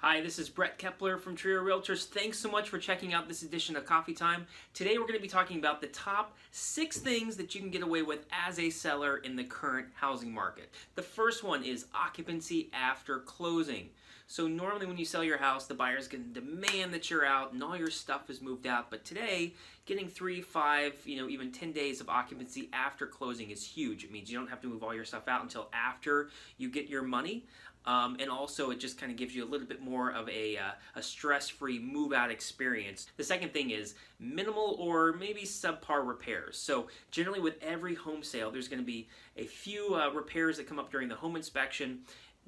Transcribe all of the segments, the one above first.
Hi, this is Brett Kepler from Treo Realtors. Thanks so much for checking out this edition of Coffee Time. Today we're going to be talking about the top 6 things that you can get away with as a seller in the current housing market. The first one is occupancy after closing. So normally when you sell your house, the buyer's going to demand that you're out and all your stuff is moved out. But today, getting 3, 5, even 10 days of occupancy after closing is huge. It means you don't have to move all your stuff out until after you get your money. And also it just kind of gives you a little bit more of a stress-free move-out experience. The second thing is minimal or maybe subpar repairs. So generally with every home sale, there's going to be a few repairs that come up during the home inspection.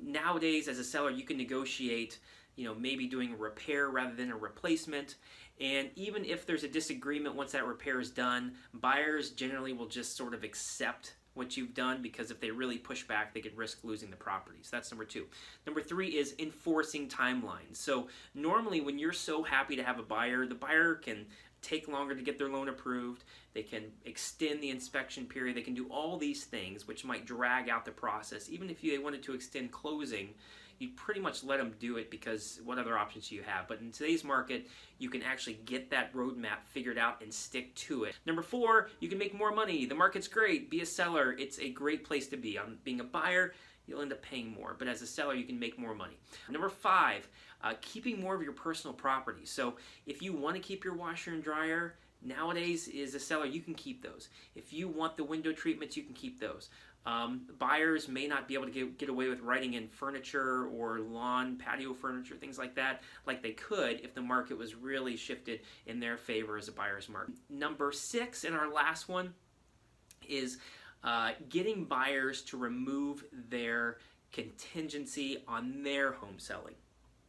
Nowadays, as a seller, you can negotiate, maybe doing a repair rather than a replacement. And even if there's a disagreement once that repair is done, buyers generally will just sort of accept what you've done, because if they really push back, they could risk losing the property. So that's number 2. Number 3 is enforcing timelines. So normally when you're so happy to have a buyer, the buyer can take longer to get their loan approved, they can extend the inspection period, they can do all these things which might drag out the process. Even if they wanted to extend closing, you'd pretty much let them do it, because what other options do you have? But in today's market, you can actually get that roadmap figured out and stick to it. Number 4, you can make more money. The market's great. Be a seller. It's a great place to be. Being a buyer, you'll end up paying more, but as a seller, you can make more money. Number 5, keeping more of your personal property. So if you want to keep your washer and dryer, nowadays, as a seller, you can keep those. If you want the window treatments, you can keep those. Buyers may not be able to get away with writing in furniture or lawn, patio furniture, things like that, like they could if the market was really shifted in their favor as a buyer's market. Number 6, and our last one, is getting buyers to remove their contingency on their home selling.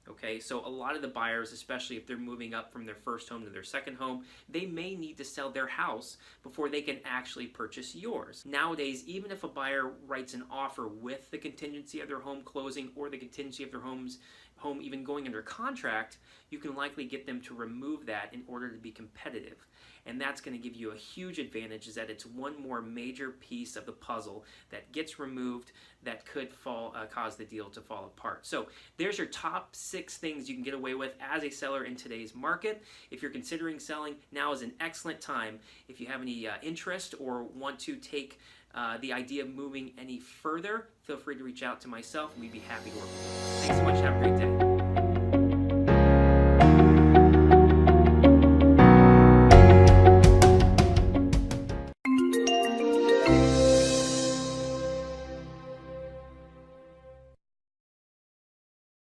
Okay, so a lot of the buyers, especially if they're moving up from their first home to their second home, they may need to sell their house before they can actually purchase yours. Nowadays, even if a buyer writes an offer with the contingency of their home closing or the contingency of their home even going under contract, you can likely get them to remove that in order to be competitive. And that's going to give you a huge advantage, is that it's one more major piece of the puzzle that gets removed that could cause the deal to fall apart. So there's your top 6 things you can get away with as a seller in today's market. If you're considering selling, now is an excellent time. If you have any interest or want to take the idea of moving any further, feel free to reach out to myself. We'd be happy to work with you. Thanks so much. Have a great day.